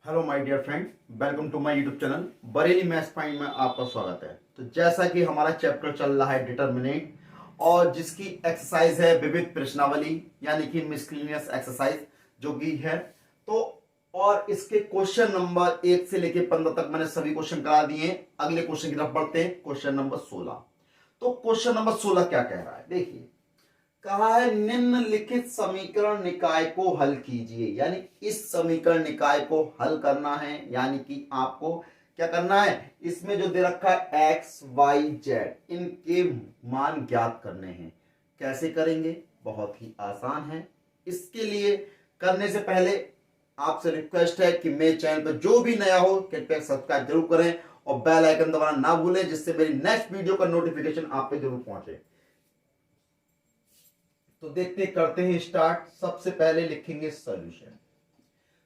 Hello my dear friend, welcome to my YouTube channel Bareilly maths find में आपका स्वागत है। तो जैसा कि हमारा चैप्टर चल रहा है डिटर्मिनेंट और जिसकी एक्सरसाइज है विविध प्रश्नावली यानी कि मिसलेनियस एक्सरसाइज जो कि है तो और इसके क्वेश्चन नंबर 1 से लेके 15 तक मैंने सभी क्वेश्चन करा दिए हैं। अगले क्वेश्चन की तरफ बढ़ते हैं, क्वेश्चन नंबर 16। तो क्वेश्चन नंबर 16 क्या कह रहा है, देखिए कहा है निम्नलिखित समीकरण निकाय को हल कीजिए। यानी इस समीकरण निकाय को हल करना है, यानी कि आपको क्या करना है, इसमें जो दे रखा है एक्स वाई जेड इनके मान ज्ञात करने हैं। कैसे करेंगे, बहुत ही आसान है। इसके लिए करने से पहले आपसे रिक्वेस्ट है कि मेरे चैनल पर जो भी नया हो कृपया सब्सक्राइब जरूर करें और बेल आइकन दबाना ना भूलें, जिससे मेरी नेक्स्ट वीडियो का नोटिफिकेशन आप पे जरूर पहुंचे। तो देखते करते हैं स्टार्ट। सबसे पहले लिखेंगे सॉल्यूशन।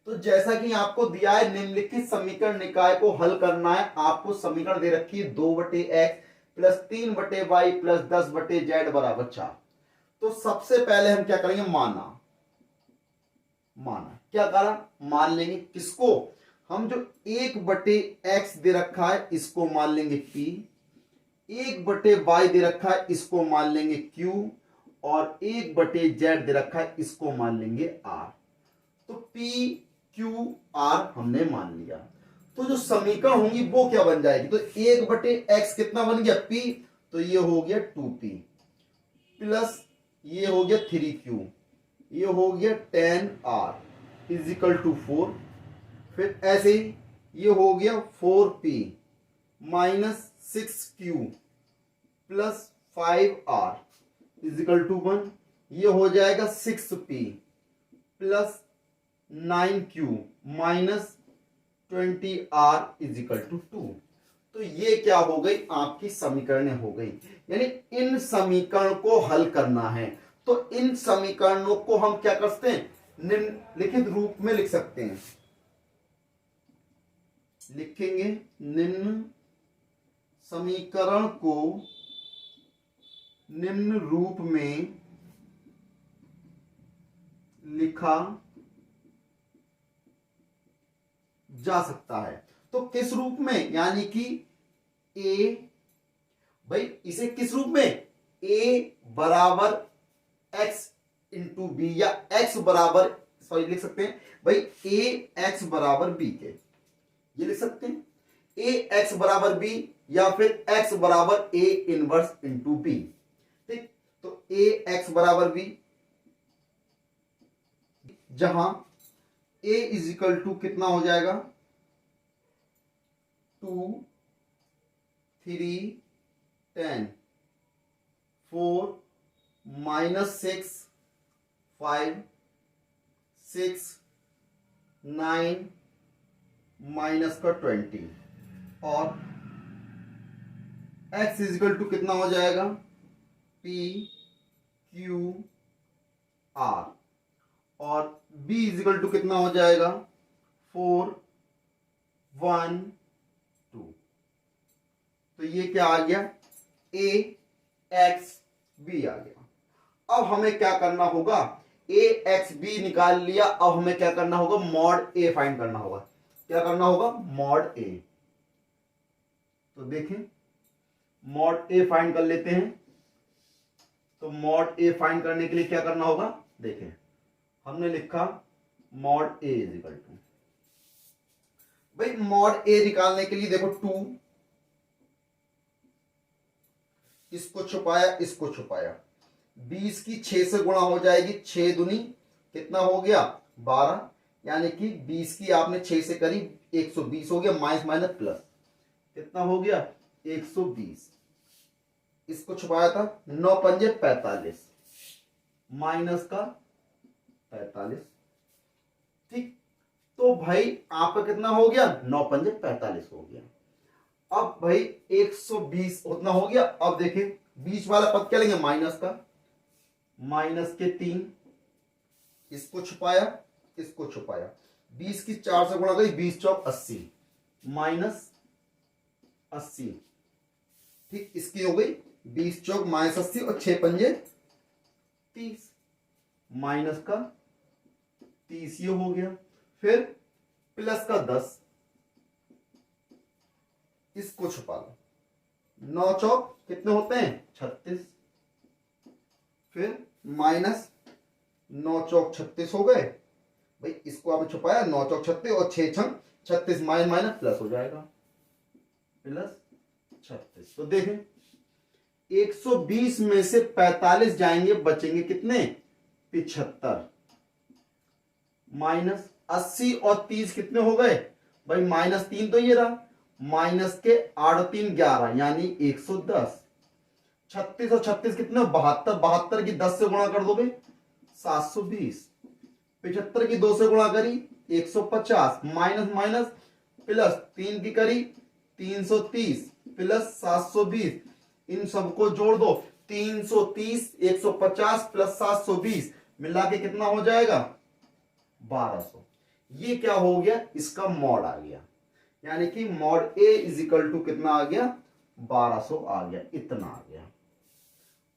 तो जैसा कि आपको दिया है निम्नलिखित समीकरण निकाय को हल करना है। आपको समीकरण दे रखी है 2/x plus 3/y plus 10/z बराबर 4। तो सबसे पहले हम क्या करेंगे, माना माना क्या करा, मान लेंगे किसको, हम जो 1/x दे रखा है इसको मान लेंगे p, 1/y दे रखा है इसको मान लेंगे q और 1/z दे रखा है इसको मान लेंगे r। तो p q r हमने मान लिया। तो जो समीकरण होंगी वो क्या बन जाएगी, तो 1/x कितना बन गया p, तो ये हो गया 2p प्लस ये हो गया 3q, ये हो गया 10r इज इक्वल टू 4। फिर ऐसे ही ये हो गया 4p minus 6q plus 5r is equal to 1। ये हो जाएगा 6p plus 9q minus 20r is equal to 2। तो ये क्या हो गई, आपकी समीकरण हो गई। यानी इन समीकरण को हल करना है। तो इन समीकरणों को हम क्या कर सकते हैं, निम्नलिखित रूप में लिख सकते हैं। लिखेंगे निम्न समीकरण को निम्न रूप में लिखा जा सकता है। तो किस रूप में, यानी कि a, भाई इसे किस रूप में, a बराबर x इंटू बी या x बराबर, सॉरी लिख सकते हैं भाई a x बराबर b के, ये लिख सकते हैं a x बराबर b या फिर x बराबर a इनवर्स इंटू b। ठीक, तो a x बराबर b जहां a इज इक्वल टू कितना हो जाएगा 2 3 10 4 माइनस 6 5 6 9 माइनस का 20 और x इज इक्वल टू कितना हो जाएगा p q r और b इज इक्वल टू कितना हो जाएगा 4 1 2। तो ये क्या आ गया, a x b आ गया। अब हमें क्या करना होगा, a x b निकाल लिया। अब हमें क्या करना होगा, मॉड a फाइंड करना होगा। क्या करना होगा, मॉड a। तो देखें मॉड a फाइंड कर लेते हैं। तो मॉड a फाइंड करने के लिए क्या करना होगा, देखें हमने लिखा mod a is equal to, भाई मॉड a निकालने के लिए देखो 2, इसको छुपाया इसको छुपाया, 20 की 6 से गुणा हो जाएगी, 6 दूनी कितना हो गया 12, यानी कि 20 की आपने 6 से करी 120 हो गया, माइनस माइनस प्लस कितना हो गया 120। इसको छुपाया था 9 पंजे 45 माइनस का 45। ठीक, तो भाई आपका कितना हो गया 9 पंजे 45 हो गया। अब भाई 120 उतना हो गया। अब देखिए बीच वाला पद क्या लेंगे, माइनस का, माइनस के 3, इसको छुपाया इसको छुपाया, 20 की 4 से गुणा करी, 20 चौक 80 माइनस 80। ठीक, इसकी हो गई 20 चौक माइनस 80 और 6 पंजे 30 माइनस का 30 ये हो गया। फिर प्लस का 10, इसको छुपा लो। 9 चौक कितने होते हैं 36, फिर माइनस 9 चौक 36 हो गए भाई, इसको आपने छुपाया 9 चौक 36 और 6 छंग 36, माइनस माइनस प्लस हो जाएगा, प्लस 36। तो देखें 120 में से 45 जाएंगे, बचेंगे कितने 75, माइनस 80 और 30 कितने हो गए भाई, -3 तो ये रहा, माइनस के 8 और 3 11 यानी 110। 36 और 36 कितने 72, 72 की 10 से गुणा कर दोगे 720, 75 की 2 से गुणा करी 150, माइनस माइनस प्लस 3 की करी 330 प्लस 720, इन सबको जोड़ दो 330, 150 प्लस 720 मिला के कितना हो जाएगा 1200। ये क्या हो गया, इसका मॉड आ गया, यानी कि mod A is equal to कितना आ गया 1200 आ गया, इतना आ गया।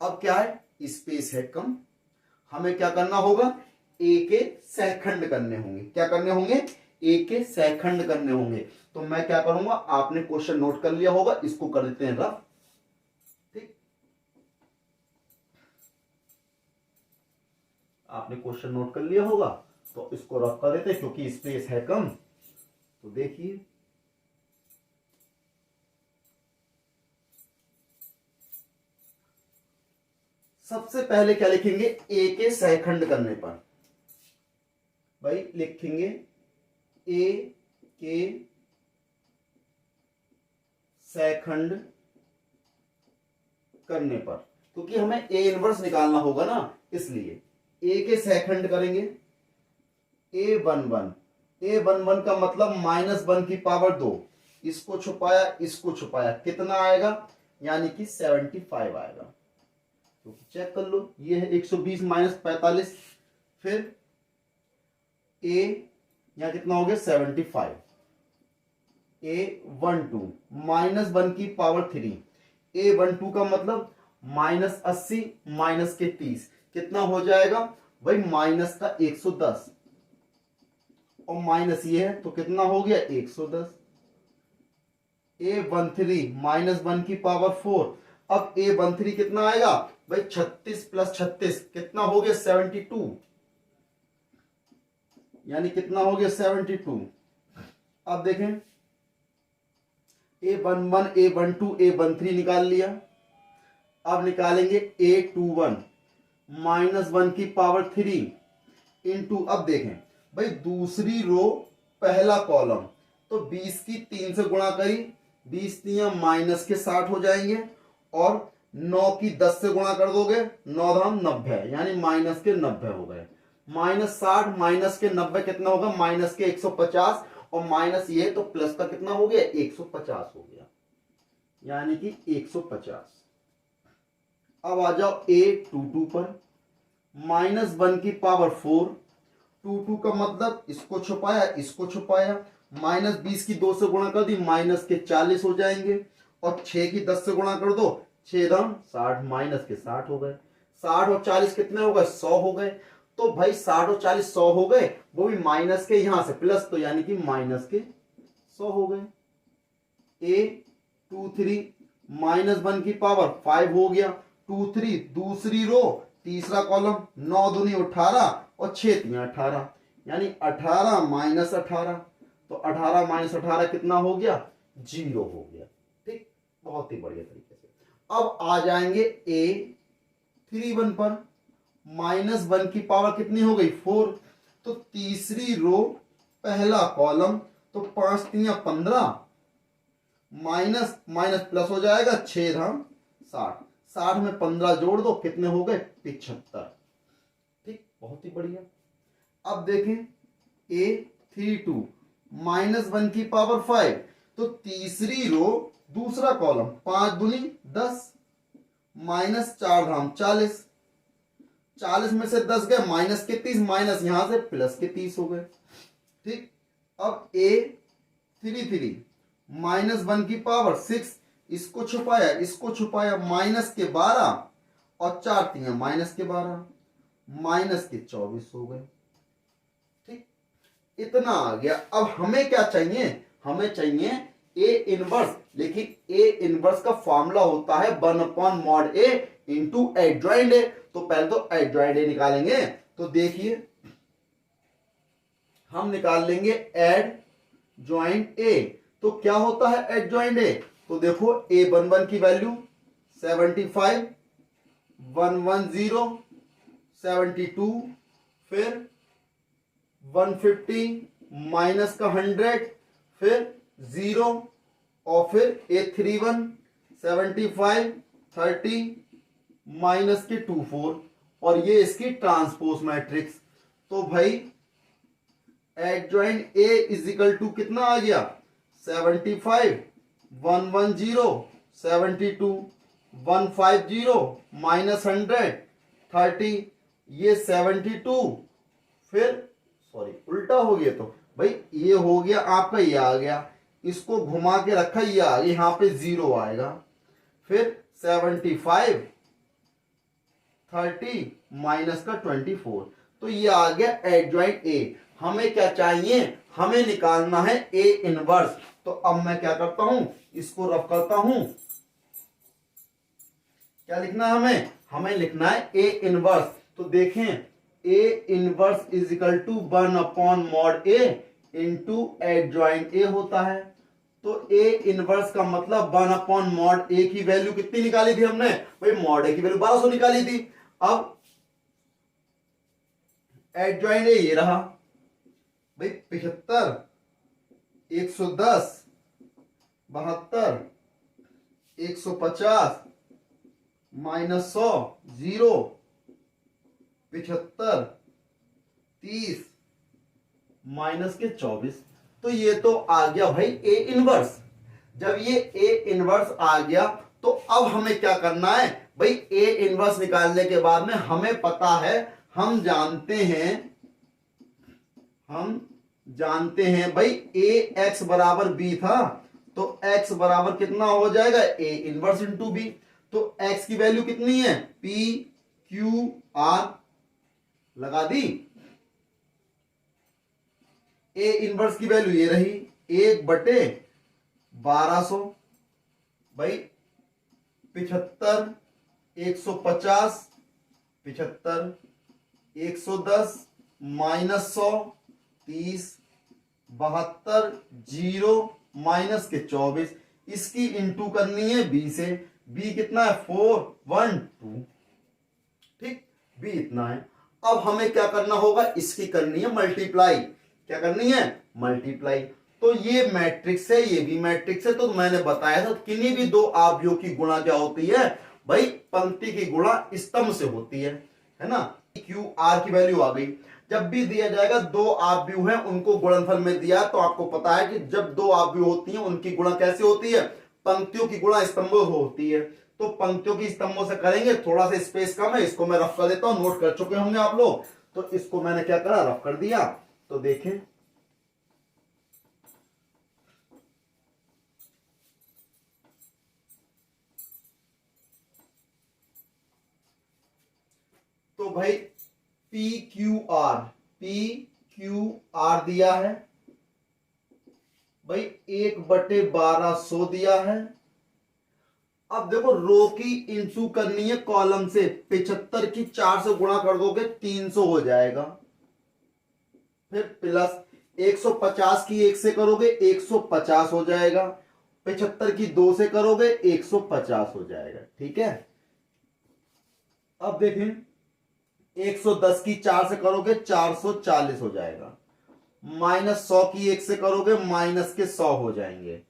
अब क्या है, स्पेस है कम, हमें क्या करना होगा, ए के सहखंड करने होंगे। क्या करने होंगे, ए के सहखंड करने होंगे। तो मैं क्या करूंगा, आपने क्वेश्चन नोट कर लिया होगा, इसको कर देते हैं रफ। ठीक, आपने क्वेश्चन नोट कर लिया होगा तो इसको रफ कर देते हैं, क्योंकि स्पेस है कम। तो देखिए सबसे पहले क्या लिखेंगे, ए के सहखंड करने पर भाई लिखेंगे ए के सहखंड करने पर, क्योंकि हमें ए इनवर्स निकालना होगा ना, इसलिए ए के सहखंड करेंगे। a11, a11 का मतलब -1 की पावर 2, इसको छुपाया इसको छुपाया, कितना आएगा यानी कि 75 आएगा। तो चेक कर लो, ये है 120 माइनस 45, फिर a यहां कितना हो गया 75, a12 -1 की पावर 3, a12 का मतलब -80 माइनस के 30 कितना हो जाएगा भाई, माइनस का 110 और माइनस ये है तो कितना हो गया 110। a13 -1 की पावर 4, अब a13 कितना आएगा भाई 36 प्लस 36 कितना हो गया 72, यानी कितना हो गया 72। अब देखें a11 a12 a13 निकाल लिया, अब निकालेंगे a21 -1 की पावर 3 इंटू, अब देखें भाई दूसरी रो पहला कॉलम, तो 20 की 3 से गुणा करी, 20 3 माइनस के 60 हो जाएंगे, और 9 की 10 से गुणा कर दोगे 9 धाम 90 यानी माइनस के 90 हो गए, -60 माइनस के 90 कितना होगा माइनस के 150, और माइनस ये तो प्लस का कितना हो गया 150 हो गया, यानी कि 150। अब आ जाओ a22 पर, -1 की पावर 4, 22 का मतलब इसको छुपाया इसको छुपाया, -20 की 2 से गुणा कर दी, माइनस के 40 हो जाएंगे, और 6 की 10 से गुणा कर दो 6 दाम 60, माइनस के 60 हो गए, 60 और 40 कितने हो गए 100 हो गए। तो भाई 60 और 40 100 हो गए, वो भी माइनस के यहां से प्लस, तो यानी कि माइनस के 100 हो गए। a23 -1 की पावर 5 हो गया, 23 दूसरी रो तीसरा कॉलम, 9 दूनी 18 और 6 3 18, यानी 18 माइनस 18, तो 18 माइनस 18 कितना हो गया 0 हो गया। ठीक, बहुत ही बढ़िया तरीके से। अब आ जाएंगे a31 पर, -1 की पावर कितनी हो गई 4, तो तीसरी रो पहला कॉलम, तो 5 3 15, माइनस माइनस प्लस हो जाएगा 6 धाम 60, 60 में 15 जोड़ दो कितने हो गए 75। ठीक, बहुत ही बढ़िया। अब देखें a32 -1 की पावर 5, तो तीसरी रो दूसरा कॉलम, 5 दूनी 10, माइनस 4 धाम 40, 40 में से 10 गए माइनस के 30, माइनस यहां से प्लस के 30 हो गए। ठीक, अब a33 -1 की पावर 6, इसको छुपाया माइनस के 12 और 4 3 माइनस के 12, माइनस के 24 हो गए। ठीक, इतना आ गया। अब हमें क्या चाहिए, हमें चाहिए ए इनवर्स, लेकिन ए इनवर्स का फॉर्मूला होता है 1/mod ए इंटू एडजॉइंट ए। तो पहले तो एडजॉइंट ए निकालेंगे। तो देखिए हम निकाल लेंगे एड ज्वाइंट ए। तो क्या होता है एड ज्वाइंट ए, तो देखो A11 की वैल्यू 75, 110, 72, फिर 150 माइनस का 100, फिर 0, और फिर A31 75, 30 माइनस के 24, और ये इसकी ट्रांसपोज मैट्रिक्स। तो भाई adjoint A is equal to कितना आ गया 75, 110, 72, 150 माइनस 100, 30, ये 72, फिर सॉरी उल्टा हो गया, तो भाई ये हो गया आपका, ये आ गया, इसको घुमा के रखा, ये आ गया, यहां पे 0 आएगा, फिर 75, 30 माइनस का 24, तो ये आ गया एडजॉइंट ए। हमें क्या चाहिए, हमें निकालना है ए इनवर्स। तो अब मैं क्या करता हूं, इसको रफ करता हूं। क्या लिखना है हमें, हमें लिखना है ए इनवर्स। तो देखें A inverse is equal to 1/mod A into adjoint A होता है। तो ए इनवर्स का मतलब 1/mod ए की वैल्यू कितनी निकाली थी हमने, भाई मॉड ए की वैल्यू 1200 निकाली थी। अब एडजॉइंट ए ये रहा भाई 75, 110, 72, 150 माइनस 100, 0, 75, 30 माइनस के 24। तो ये तो आ गया भाई ए इनवर्स। जब ये ए इनवर्स आ गया तो अब हमें क्या करना है भाई, ए इनवर्स निकालने के बाद में हमें पता है, हम जानते हैं भाई ए एक्स बराबर बी था, तो एक्स बराबर कितना हो जाएगा ए इनवर्स इंटू बी। तो एक्स की वैल्यू कितनी है पी क्यू आर, लगा दी। ए इनवर्स की वैल्यू ये रही 1/1200 भाई 75, 150, 75, 110 माइनस 100, 30, 72, 0 माइनस के 24। इसकी इंटू करनी है बी से, बी कितना है 4, 1, 2, ठीक, बी इतना है। अब हमें क्या करना होगा, इसकी करनी है मल्टीप्लाई। क्या करनी है, मल्टीप्लाई। तो ये मैट्रिक्स है, ये भी मैट्रिक्स है। तो मैंने बताया था किन्हीं भी दो आव्यूह की गुणा क्या होती है भाई, पंक्ति की गुणा स्तंभ से होती है ना। क्यू आर की वैल्यू आ गई। जब भी दिया जाएगा दो आव्यूह हैं उनको गुणनफल में दिया, तो आपको पता है कि जब दो आव्यूह होती हैं उनकी गुणा कैसे होती है, पंक्तियों की गुणा स्तंभों से होती है। तो पंक्तियों की स्तंभों से करेंगे, थोड़ा सा स्पेस कम है, इसको मैं रफ कर देता हूं, नोट कर चुके होंगे आप लोग। तो इसको मैंने क्या करा, रफ कर दिया। तो देखें तो भाई पी क्यू आर दिया है भाई 1/1200 दिया है। अब देखो रो की इंटू करनी है कॉलम से, 75 की 4 से गुणा कर दोगे 300 हो जाएगा, फिर प्लस 150 की 1 से करोगे 150 हो जाएगा, 75 की 2 से करोगे 150 हो जाएगा, ठीक है। अब देखें 110 की 4 से करोगे 440 हो जाएगा, माइनस 100 की 1 से करोगे माइनस के 100 हो जाएंगे,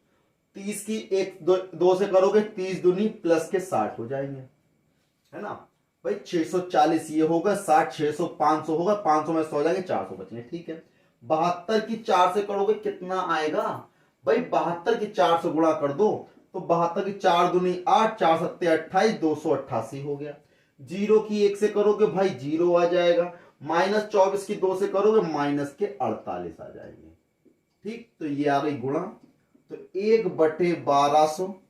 30 की 1 2 से करोगे 30 दूनी प्लस के 60 हो जाएंगे, है ना भाई। 640 ये होगा, 60 600 500 होगा, 500 में 100 जाएंगे, 400 बचेंगे, ठीक है। 72 की 4 से करोगे कितना आएगा भाई, 72 की 4 से गुणा कर दो, तो 72 की 4 दूनी 8, 4 सत्ते 28, 288 हो गया। 0 की 1 से करोगे भाई 0 आ जाएगा, माइनस 24 की 2 से करोगे माइनस के 48 आ जाएंगे, ठीक। तो ये आ गई गुणा। तो 1/1200,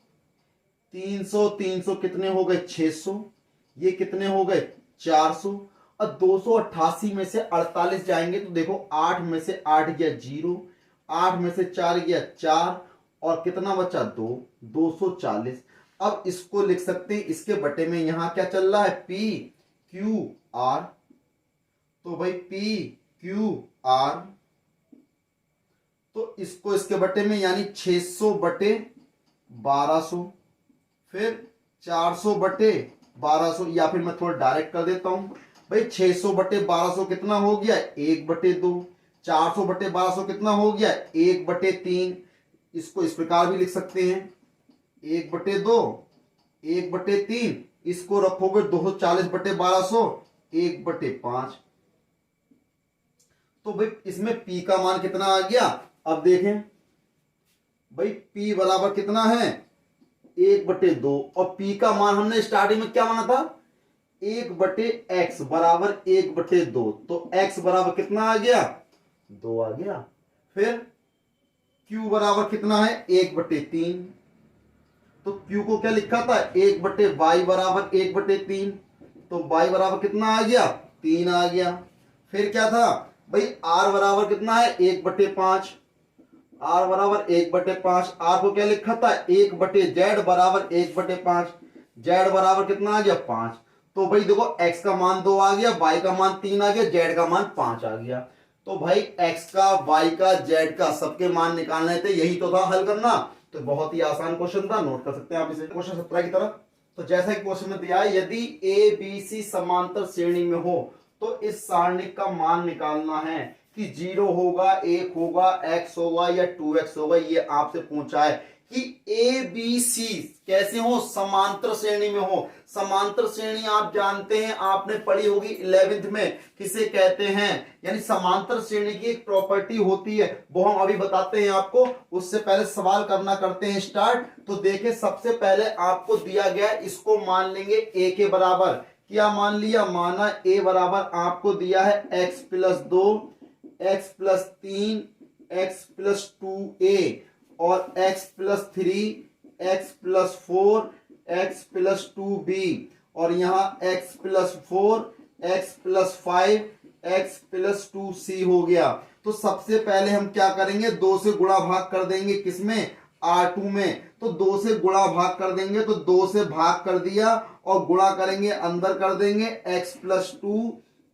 300 300 कितने हो गए 600, ये कितने हो गए 400, अब 288 में से 48 जाएंगे तो देखो 8 में से 8 गया 0, 8 में से 4 गया 4 और कितना बचा 2, 240। अब इसको लिख सकते हैं इसके बटे में यहां क्या चल रहा है पी क्यू आर, तो भाई पी क्यू आर, तो इसको इसके बटे में यानी 600 बटे 1200, फिर 400 बटे 1200, या फिर मैं थोड़ा डायरेक्ट कर देता हूं भाई 600 बटे 1200 कितना हो गया 1/2, 400 बटे 1200 कितना हो गया 1/3। इसको इस प्रकार भी लिख सकते हैं 1/2, 1/3, इसको रखोगे 240 बटे 1200 1/5। तो भाई इसमें P का मान कितना आ गया, अब देखें भाई P बराबर कितना है 1/2 और P का मान हमने स्टार्टिंग में क्या माना था 1/x बराबर 1/2, तो x बराबर कितना आ गया 2 आ गया। फिर Q बराबर कितना है 1/3, तो Q को क्या लिखा था 1/y बराबर 1/3, तो y बराबर कितना आ गया 3 आ गया। फिर क्या था भाई R बराबर कितना है 1/5, R बराबर 1/5, R को क्या लिखा था 1/z बराबर 1/5, z बराबर कितना आ गया 5। तो भाई देखो x का मान 2 आ गया, y का मान 3 आ गया, z का मान 5 आ गया। तो भाई x का, y का, z का सबके मान निकालने थे, यही तो था हल करना। तो बहुत ही आसान क्वेश्चन था, नोट कर सकते हैं आप इसे क्वेश्चन 17 की तरफ। तो जैसा कि क्वेश्चन में दिया है यदि ए बी सी समांतर श्रेणी में हो तो इस सारणिक का मान निकालना है कि 0 होगा, 1 होगा, x होगा या 2x होगा। ये आपसे पूछा है कि ए बी सी कैसे हो, समांतर श्रेणी में हो। समांतर श्रेणी आप जानते हैं, आपने पढ़ी होगी 11th में, किसे कहते हैं, यानी समांतर श्रेणी की एक प्रॉपर्टी होती है, वो हम अभी बताते हैं आपको। उससे पहले सवाल करना करते हैं स्टार्ट। तो देखिए सबसे पहले आपको दिया गया, इसको मान लेंगे a के बराबर। क्या मान लिया, माना a बराबर आपको दिया है x+2, x+3, x+2a और x+3, x+4, x+2b और यहाँ x+4, x+5, x+2c हो गया। तो सबसे पहले हम क्या करेंगे, 2 से गुणा भाग कर देंगे, किसमें R2 में। तो 2 से गुणा भाग कर देंगे, तो 2 से भाग कर दिया और गुणा करेंगे, अंदर कर देंगे x+2,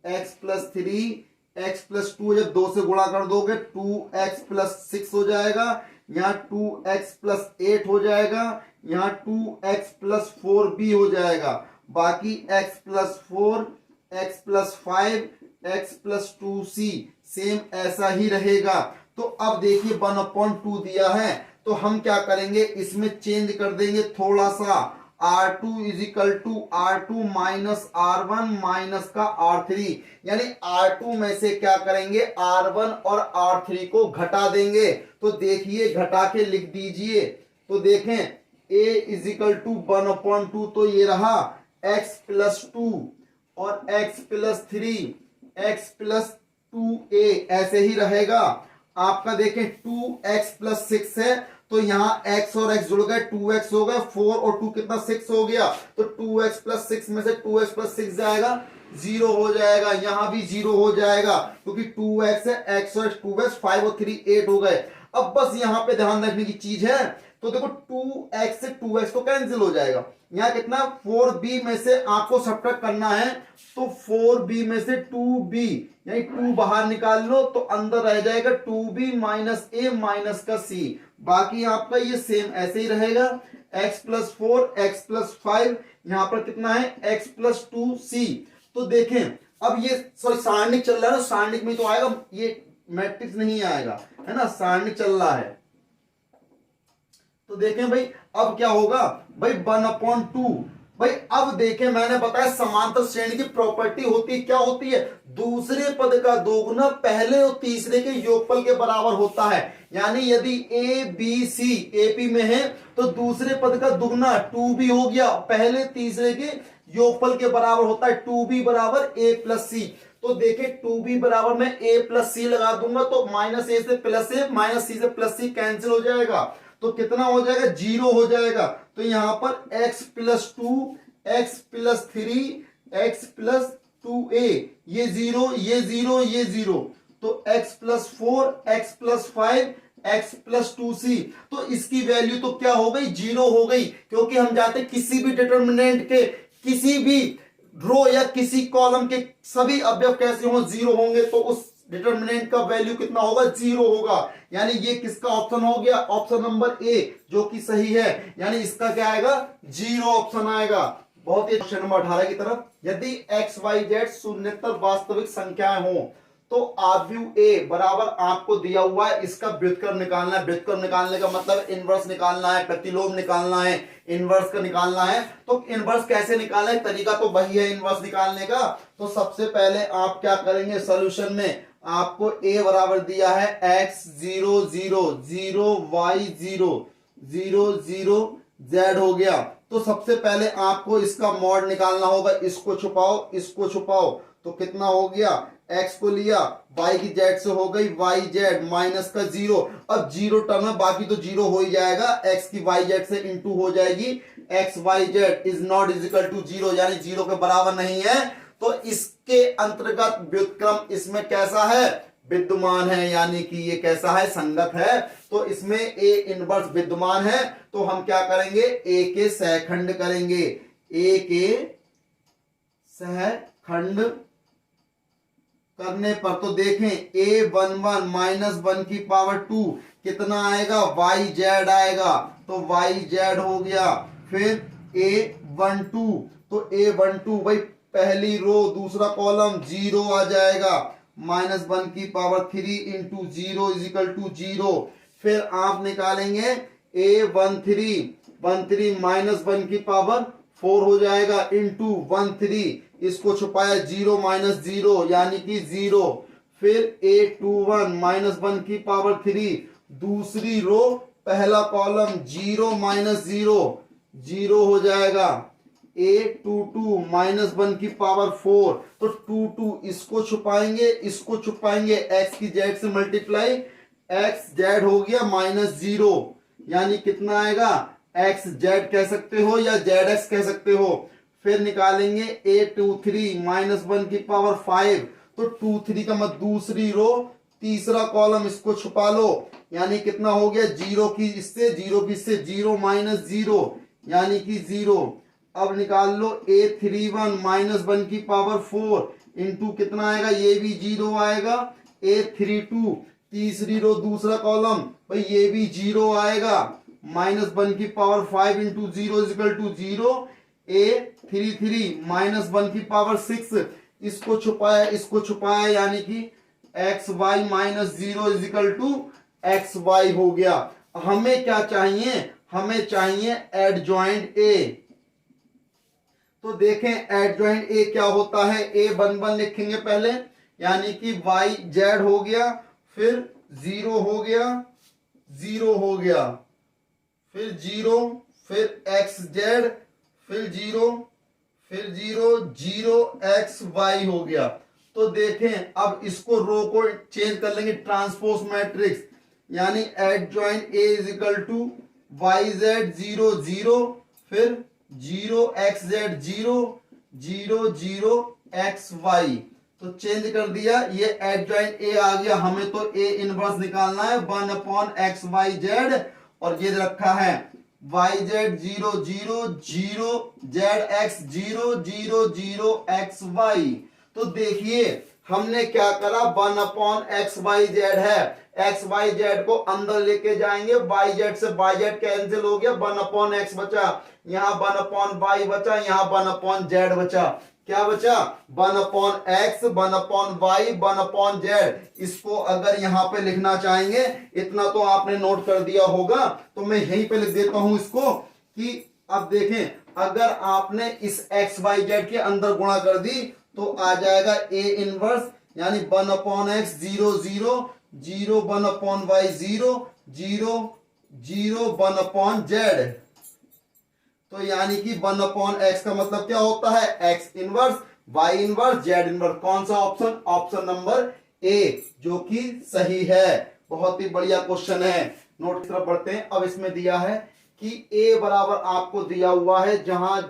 x+3, x+2, जब 2 से गुणा कर दोगे 2x+6 हो जाएगा, यहाँ 2x+8 हो जाएगा, यहाँ 2x+4b हो जाएगा, बाकी x+4, x+5, x+2c सेम ऐसा ही रहेगा। तो अब देखिए 1/2 दिया है, तो हम क्या करेंगे, इसमें चेंज कर देंगे थोड़ा सा। R2 = R2 minus R1 minus का R3, यानी R2 में से क्या करेंगे, R1 और R3 को घटा देंगे। तो देखिए घटा के लिख दीजिए। तो देखें A = 1/2, तो ये रहा x+2 और x+3, x+2a ऐसे ही रहेगा आपका। देखें 2x+6 है, तो यहाँ x और x जुड़ गए, 2x हो गए, 4 और 2 कितना 6 हो गया, तो 2x+6 में से 2x+6 जाएगा, 0 हो जाएगा, यहाँ भी 0 हो जाएगा क्योंकि 2x है, x और 2x, 5 और 3 8 हो गए। अब बस यहाँ पे ध्यान रखने की चीज है, तो देखो 2x से 2x तो कैंसिल हो जाएगा, यहाँ कितना 4b में से आपको सब्ट्रैक्ट करना है, तो 4b में से 2b यानी 2 बाहर निकाल लो, तो अंदर रह जाएगा 2b माइनस a माइनस का c, बाकी आपका ये सेम ऐसे ही रहेगा। x+4, x+5, यहाँ पर कितना है x+2c। तो देखें अब ये सॉरी सारणिक चल रहा है ना, सारणिक में तो आएगा, ये मैट्रिक्स नहीं आएगा, है ना, सारणिक चल रहा है। तो देखें भाई अब क्या होगा भाई 1/2। भाई अब देखें मैंने बताया समांतर श्रेणी की प्रॉपर्टी होती है, क्या होती है, दूसरे पद का दोगुना पहले और तीसरे के योगफल के बराबर होता है। यानी यदि ए बी सी एपी में है तो दूसरे पद का दुगना 2b हो गया, पहले तीसरे के योगफल के बराबर होता है, 2b बराबर a+c। तो देखें 2b बराबर मैं a+c लगा दूंगा, तो -a से +a, -c से +c कैंसिल हो जाएगा, तो कितना हो जाएगा 0 हो जाएगा। तो यहां पर x+2, x+3, 2a, ये 0, ये 0, ये 0, तो x plus 4, x plus 5, x plus 2c, तो इसकी वैल्यू तो क्या हो गई, 0 हो गई, क्योंकि हम जाते किसी भी डिटर्मिनेंट के किसी भी रो या किसी कॉलम के सभी अवयव कैसे हो, 0 होंगे, तो उस डिटर्मिनेंट का वैल्यू कितना होगा, 0 होगा। यानी ये किसका ऑप्शन हो गया, ऑप्शन नंबर ए, जो कि सही है। यानी इसका क्या आएगा, 0 ऑप्शन आएगा। बहुत ही क्वेश्चन नंबर 18 की तरफ, यदि एक्स वाई जेड शून्येतर वास्तविक संख्याएं हो तो आव्यूह ए बराबर आपको दिया हुआ है, इसका व्युत्क्रम निकालना है। व्युत्क्रम निकालने का मतलब इनवर्स निकालना है, प्रतिलोम निकालना है, इनवर्स का निकालना है। तो इनवर्स कैसे निकालना है, तरीका तो वही है इनवर्स निकालने का। तो सबसे पहले आप क्या करेंगे, सॉल्यूशन में आपको a बराबर दिया है x 0 0 0 y 0 0 0 z हो गया। तो सबसे पहले आपको इसका मॉड निकालना होगा, इसको छुपाओ, इसको छुपाओ, तो कितना हो गया, x को लिया, y की z से हो गई y z माइनस का 0, अब 0 टर्म है, बाकी तो 0 हो ही जाएगा, x की y z से इंटू हो जाएगी, x y z is not is equal to 0, यानी 0 के बराबर नहीं है। तो इसके अंतर्गत व्युत्क्रम इसमें कैसा है, विद्यमान है, यानी कि ये कैसा है, संगत है। तो इसमें a इनवर्स विद्यमान है, तो हम क्या करेंगे, a के सहखंड करेंगे, a के सहखंड करने पर तो देखें a11 माइनस 1 की पावर 2 कितना आएगा, yz आएगा, तो yz हो गया। फिर a12, तो a12 भाई पहली रो दूसरा कॉलम 0 आ जाएगा, माइनस 1 की power 3 into 0 is equal to 0। फिर आप निकालेंगे a13 माइनस 1 की पावर 4 हो जाएगा, इंटू 13, इसको छुपाया 0 माइनस 0 यानी कि 0। फिर a21 माइनस 1 की पावर 3, दूसरी रो पहला कॉलम 0 माइनस 0 0 हो जाएगा, a22 माइनस 1 की पावर 4, तो 22 इसको छुपाएंगे, इसको छुपाएंगे, x की z से मल्टीप्लाई, x z हो गया माइनस 0, यानी कितना आएगा, x z कह सकते हो या zx कह सकते हो। फिर निकालेंगे a23 माइनस 1 की पावर 5, तो 23 का मत दूसरी रो तीसरा कॉलम, इसको छुपा लो, यानी कितना हो गया, 0 की इससे 0 की इससे 0 माइनस 0 यानी कि 0। अब निकाल लो a31 माइनस 1 की पावर 4 इंटू कितना आएगा, ये भी 0 आएगा, a32 तीसरी रो दूसरा कॉलम, भाई ये भी 0 आएगा, माइनस 1 की power 5 into 0 is equal to 0। a33 minus 1 की पावर 6, इसको छुपाया, इसको छुपाया, यानी कि xy minus 0 is equal to xy हो गया। हमें क्या चाहिए, हमें चाहिए एडजॉइंट a। तो देखें एडजॉइंट a क्या होता है, a11 लिखेंगे पहले, यानी कि yz हो गया, फिर 0 हो गया, 0 हो गया, फिर 0, फिर xz, फिर 0, फिर 0 0 xy हो गया। तो देखें अब इसको रो को चेंज कर लेंगे, ट्रांसपोज मैट्रिक्स, यानी adjoint a is equal to yz 0 0, फिर 0 xz 0 0 0 xy, तो चेंज कर दिया, ये एडजॉइंट a आ गया। हमें तो a इनवर्स निकालना है 1/xyz, और ये रखा है yz 0 0 0 zx 0 0 0 xy। तो देखिए हमने क्या करा, 1/xyz है, xyz को अंदर लेके जाएंगे, yz से yz कैंसिल हो गया, 1/x बचा, यहाँ 1/y बचा, यहाँ 1/z बचा, क्या बचा, 1/x 1/y 1/z। इसको अगर यहाँ पे लिखना चाहेंगे, इतना तो आपने नोट कर दिया होगा, तो मैं यहीं पे लिख देता हूं इसको, कि अब देखें अगर आपने इस xyz के अंदर गुणा कर दी तो आ जाएगा a इनवर्स, यानी 1/x 0 0 0 1/y 0 0 0 1/z। तो यानी कि 1/x का मतलब क्या होता है, x inverse y inverse z inverse. कौन सा ऑप्शन, ऑप्शन नंबर a, जो कि सही है। बहुत ही बढ़िया क्वेश्चन है। नोट की तरफ बढ़ते हैं। अब इसमें दिया है कि a बराबर आपको दिया हुआ है, जहां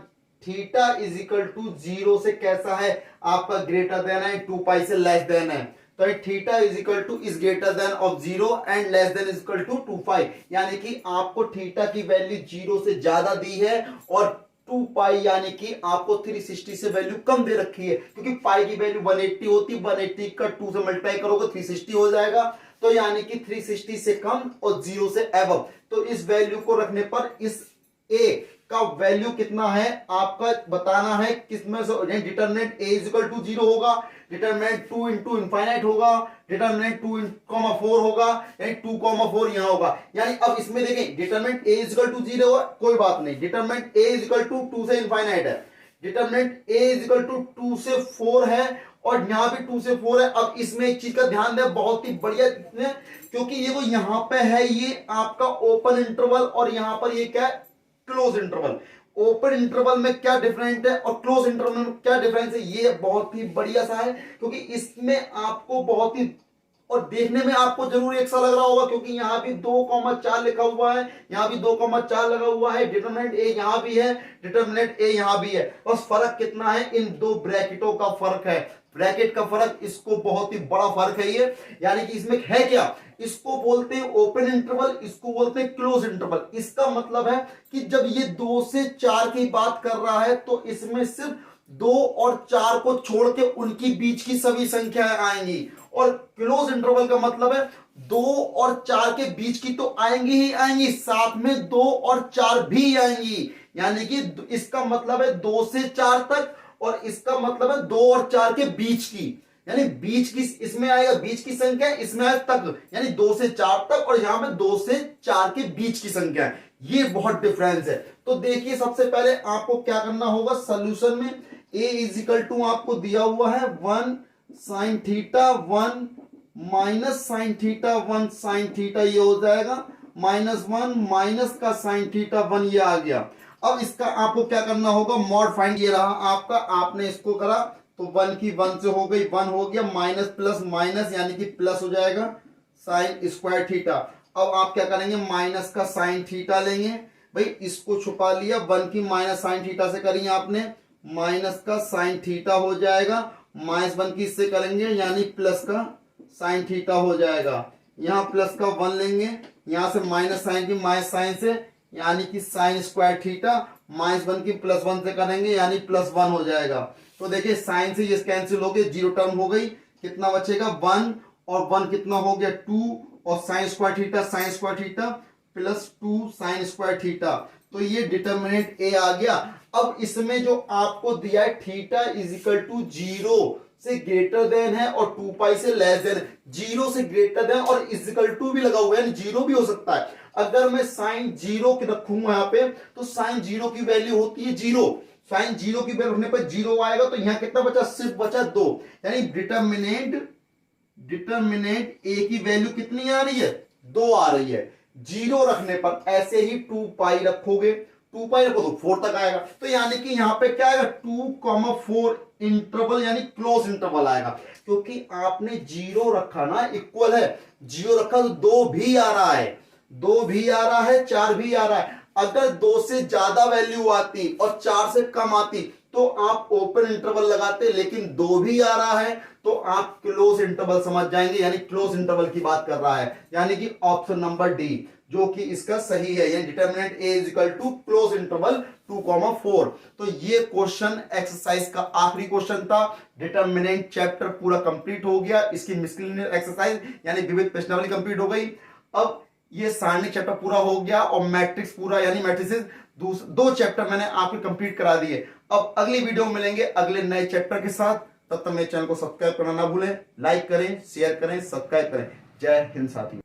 थीटा इज इक्वल टू 0 से कैसा है आपका ग्रेटर देन है, 2 पाई से लेस देन है। तो theta is equal to is greater than of 0 and less than is equal to 2 pi, यानी कि आपको थीटा की वैल्यू 0 से ज्यादा दी है और 2 पाई यानी कि आपको 360 से वैल्यू कम दे रखी है, क्योंकि पाई की वैल्यू 180 होती, 180 का 2 से मल्टीप्लाई करोगे 360 हो जाएगा, तो यानी कि 360 से कम और 0 से एबव। तो इस वैल्यू को रखने पर इस ए का वैल्यू कितना है आपका बताना है, किसमें से determinant A is equal to 0 होगा, डिटरमिनेंट 2 इंटू इनफाइनाइट होगा, डिटरमिनेंट 2,4 होगा, यानी 2,4 यहां होगा। यानी अब इसमें देखें determinant A is equal to 0 है, कोई बात नहीं, determinant A is equal to 2 से इनफाइनाइट है, determinant A is equal to 2 से 4 है और यहां भी 2 से 4 है। अब इसमें एक चीज का ध्यान दें, बहुत ही बढ़िया, क्योंकि ये वो यहां पे है ये आपका ओपन इंटरवल और यहां पर ये क्या है क्लोज इंटरवल। ओपन इंटरवल में क्या डिफरेंट है और क्लोज इंटरवल में क्या डिफरेंस है, ये बहुत ही बढ़िया सा है, क्योंकि इसमें आपको बहुत ही और देखने में आपको जरूर एक सा लग रहा होगा, क्योंकि यहां भी 2,4 लिखा हुआ है, यहां भी 2,4 लगा हुआ है, डिटरमिनेंट ए यहां भी है, डिटरमिनेंट ए यहां भी है, बस फर्क कितना है, इन दो ब्रैकेटों का फर्क है, ब्रैकेट का फर्क, इसको बहुत ही बड़ा फर्क है ये, यानी कि इसमें है क्या, इसको बोलते हैं ओपन इंटरवल, इसको बोलते हैं क्लोज इंटरवल। इसका मतलब है कि जब ये 2 से 4 की बात कर रहा है तो इसमें सिर्फ 2 और 4 को छोड़ के उनकी बीच की सभी संख्याएं आएंगी, और क्लोज इंटरवल का मतलब है 2 और 4 के बीच की तो आएंगी ही आएंगी, साथ में 2 और 4 भी आएंगी, यानी कि इसका मतलब है 2 से 4 तक, और इसका मतलब है 2 और 4 के बीच की, यानी बीच की इसमें आएगा बीच की संख्या, इसमें आएगा तक, यानी 2 से 4 तक, और यहां पे 2 से 4 के बीच की संख्या है, ये बहुत डिफरेंस है। तो देखिए सबसे पहले आपको क्या करना होगा, सॉल्यूशन में a इज इक्वल टू आपको दिया हुआ है 1 sine theta 1 minus sine theta 1 sine theta, ये हो जाएगा -1 माइनस का साइन थीटा 1, ये आ गया। अब इसका आपको क्या करना होगा, मॉड फाइंड, ये रहा आपका, आपने इसको करा तो 1 की 1 से हो गई 1 हो गया, माइनस प्लस माइनस यानी कि प्लस हो जाएगा साइन स्क्वायर थीटा। अब आप क्या करेंगे, माइनस का साइन थीटा लेंगे, भाई इसको छुपा लिया, 1 की माइनस साइन थीटा से करेंगे आपने, माइनस का साइन थीटा हो जाएगा, -1 की इससे करेंगे यानी प्लस का साइन थीटा हो जाएगा, यहाँ प्लस का 1 लेंगे, यहां से माइनस साइन की माइनस साइन से यानी कि साइन स्क्वायर थीटा, -1 की +1 से करेंगे यानी +1 हो जाएगा। तो देखिए साइन से ये कैंसिल हो गए, 0 टर्म हो गई, कितना बचेगा 1 और 1 कितना हो गया 2, और sine square theta +2 sine square theta, तो ये डिटरमिनेंट ए आ गया। अब इसमें जो आपको दिया है थीटा इज इक्वल टू 0 से ग्रेटर देन है और 2 पाई से लेस देन, 0 से ग्रेटर देन और इज इक्वल टू भी लगा हुआ है, 0 भी हो सकता है। अगर मैं साइन 0 रखूंगा यहाँ पे तो साइन 0 की वैल्यू होती है 0, साइन 0 की वैल्यू रखने पर 0 आएगा, तो यहां कितना बचा, सिर्फ बचा 2, यानी डिटरमिनेंट ए की वैल्यू कितनी आ रही है, 2 आ रही है। 0 रखने पर ऐसे ही 2 पाई रखोगे, 2 पाई रखो तो 4 तक आएगा, तो यानी कि यहां पे क्या आएगा 2,4 इंटरवल यानी क्लोज इंटरवल आएगा, क्योंकि आपने 0 रखा ना, इक्वल है 0 रखा तो 2 भी आ रहा है, 2 भी आ रहा है, 4 भी आ रहा है। अगर 2 से ज्यादा वैल्यू आती और 4 से कम आती तो आप ओपन इंटरवल लगाते, लेकिन 2 भी आ रहा है तो आप क्लोज इंटरवल समझ जाएंगे, यानी क्लोज इंटरवल की बात कर रहा है, यानी कि ऑप्शन नंबर डी जो कि इसका सही है, यानी determinant A is equal to close interval 2,4। तो ये क्वेश्चन एक्सरसाइज का आखिरी क्वेश्चन था, डिटरमिनेंट चैप्टर पूरा कंप्लीट हो गया, इसकी मिसलेनियस एक्सरसाइज यानी विविध प्रश्नावली कंप्लीट हो गई। अब ये सारणिक चैप्टर पूरा हो गया और मैट्रिक्स पूरा यानी मैट्रिसेस 2 चैप्टर मैंने आपके कंप्लीट करा दिए। अब अगली वीडियो में मिलेंगे अगले नए चैप्टर के साथ, तब तक मेरे चैनल को सब्सक्राइब करना ना भूलें, लाइक करें, शेयर करें, सब्सक्राइब करें। जय हिंद साथियों।